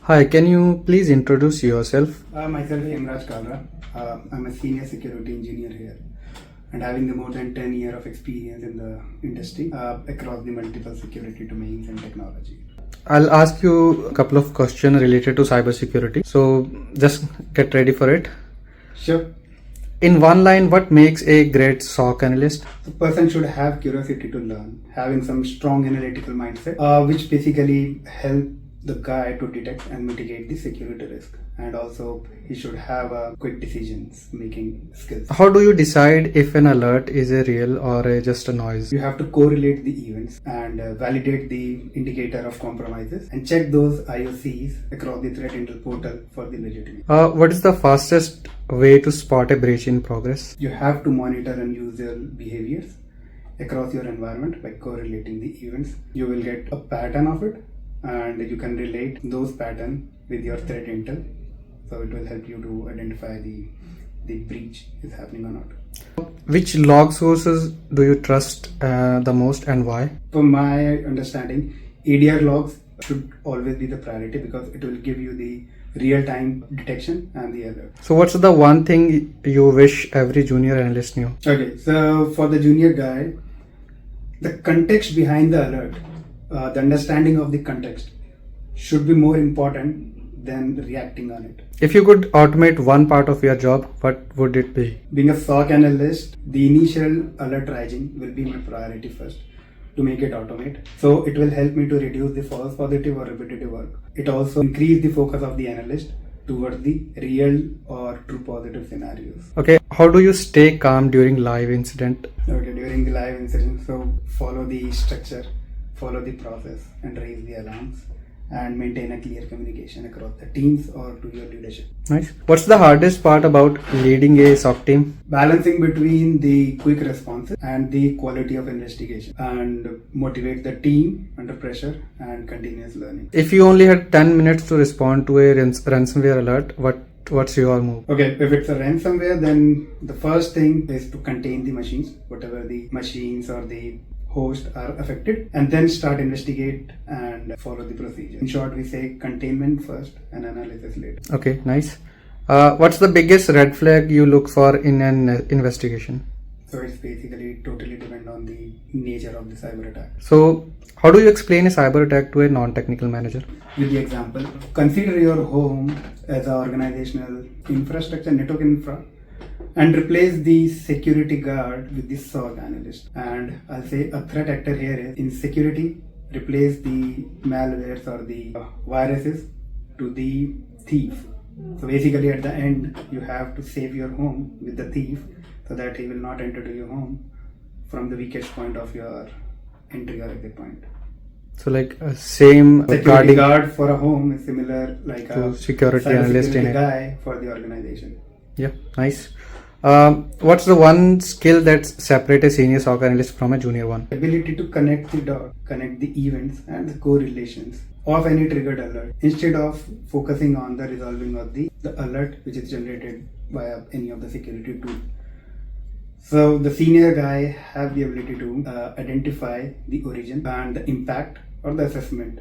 Hi, can you please introduce yourself? Myself, Hemraj Kalra. I'm a senior security engineer here and having the more than 10 years of experience in the industry across the multiple security domains and technology. I'll ask you a couple of questions related to cybersecurity. So just get ready for it. Sure. In one line, what makes a great SOC analyst? The person should have curiosity to learn, having some strong analytical mindset, which basically help the guy to detect and mitigate the security risk, and also he should have quick decisions making skills. How do you decide if an alert is a real or just a noise? You have to correlate the events and validate the indicator of compromises and check those IOCs across the threat intel portal for the legitimacy. What is the fastest way to spot a breach in progress? You have to monitor unusual behaviors across your environment by correlating the events. You will get a pattern of it and you can relate those patterns with your threat intel. So it will help you to identify the breach is happening or not. Which log sources do you trust the most and why? From my understanding, ADR logs should always be the priority because it will give you the real-time detection and the alert. So what's the one thing you wish every junior analyst knew? Okay, so for the junior guy, the context behind the alert, the understanding of the context should be more important than reacting on it. If you could automate one part of your job, what would it be? Being a SOC analyst, the initial alert triaging will be my priority first to make it automate. So it will help me to reduce the false positive or repetitive work. It also increase the focus of the analyst towards the real or true positive scenarios. Okay, how do you stay calm during live incident? Okay, during the live incident, so follow the structure, follow the process and raise the alarms and maintain a clear communication across the teams or to your leadership. Nice. What's the hardest part about leading a SOC team? Balancing between the quick responses and the quality of investigation and motivate the team under pressure and continuous learning. If you only had 10 minutes to respond to a ransomware alert, what's your move? Okay, if it's a ransomware, then the first thing is to contain the machines, whatever the machines or the host are affected, and then start investigate and follow the procedure. In short, we say containment first and analysis later. Okay, nice. What's the biggest red flag you look for in an investigation? So it's basically totally depend on the nature of the cyber attack. So how do you explain a cyber attack to a non-technical manager? With the example, consider your home as an organizational infrastructure, network infra, and replace the security guard with the SOC analyst. And I'll say a threat actor here is in security, replace the malwares or the viruses to the thief. So basically at the end, you have to save your home with the thief so that he will not enter to your home from the weakest point of your entry or exit point. So like same security guard for a home is similar like a security analyst in guy for the organization. Yeah, nice. What's the one skill that separates a senior SOC analyst from a junior one? Ability to connect the dots, connect the events and the correlations of any triggered alert instead of focusing on the resolving of the alert which is generated via any of the security tool. So the senior guy have the ability to identify the origin and the impact or the assessment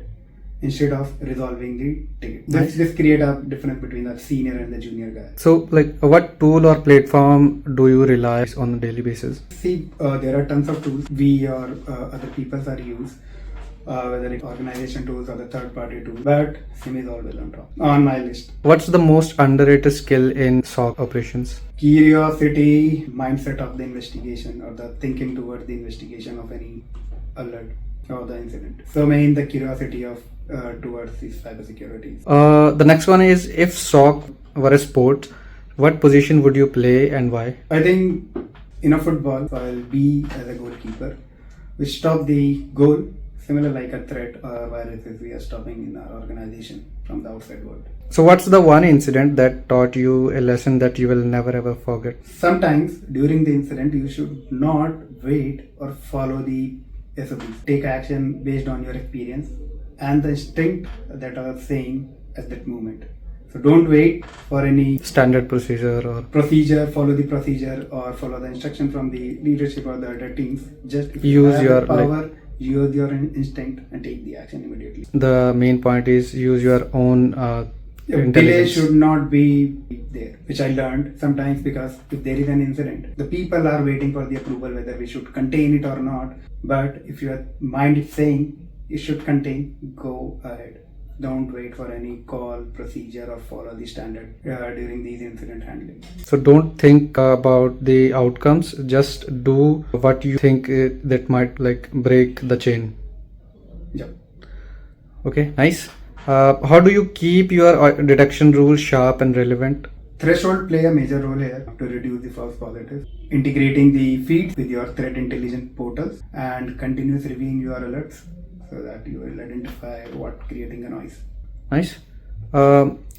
instead of resolving the ticket. Nice. This create a difference between the senior and the junior guy. So like what tool or platform do you rely on a daily basis? See, there are tons of tools we or other people are used, whether it's organization tools or the third party tools, but SIM is always on my list. What's the most underrated skill in SOC operations? Curiosity, mindset of the investigation or the thinking towards the investigation of any alert or the incident. So main the curiosity of towards the cybersecurity. The next one is, if SOC were a sport, what position would you play and why? I think in a football, I'll be as a goalkeeper, which stop the goal, similar like a threat or viruses we are stopping in our organization from the outside world. So what's the one incident that taught you a lesson that you will never ever forget? Sometimes during the incident, you should not wait or follow the SOPs. Take action based on your experience and the instinct that I was saying at that moment. So don't wait for any standard procedure, follow the procedure or follow the instruction from the leadership or the other teams. Just if use you have your the power, use your instinct and take the action immediately. The main point is use your own Delay intelligence. should not be there, which I learned sometimes, because if there is an incident, the people are waiting for the approval whether we should contain it or not. But if your mind is saying it should contain, go ahead. Don't wait for any call, procedure, or follow the standard during these incident handling. So don't think about the outcomes. Just do what you think that might like break the chain. Yeah. Okay, nice. How do you keep your detection rules sharp and relevant? Threshold play a major role here to reduce the false positives. Integrating the feeds with your threat intelligence portals and continuous reviewing your alerts so that you will identify what creating a noise. Nice.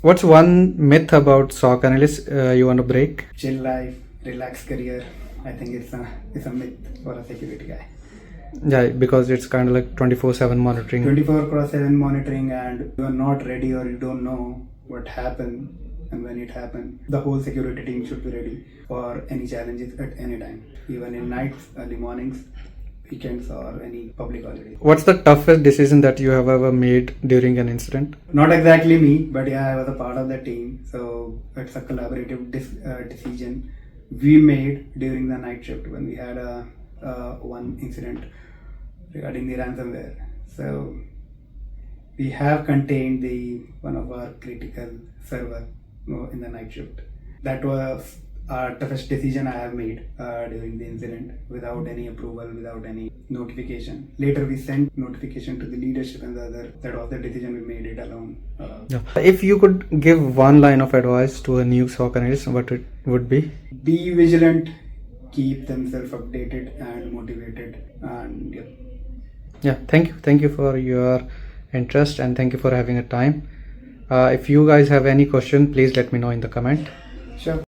What's one myth about SOC analysts you want to break? Chill life, relaxed career. I think it's a myth for a security guy. Yeah, because it's kind of like 24/7 monitoring. 24/7 monitoring, and you are not ready or you don't know what happened and when it happened. The whole security team should be ready for any challenges at any time, even in nights, early mornings, weekends, or any public holidays. What's the toughest decision that you have ever made during an incident? Not exactly me, but yeah, I was a part of the team, so it's a collaborative decision we made during the night shift when we had one incident regarding the ransomware. So we have contained one of our critical server in the night shift. That was our toughest decision I have made during the incident, without any approval, without any notification. Later we sent notification to the leadership and the other. That was the decision, we made it alone. Yeah. If you could give one line of advice to a new SOC analyst, what it would be? Be vigilant, keep themselves updated and motivated, and Yeah, thank you for your interest, and thank you for having a time. If you guys have any question, please let me know in the comment. sure.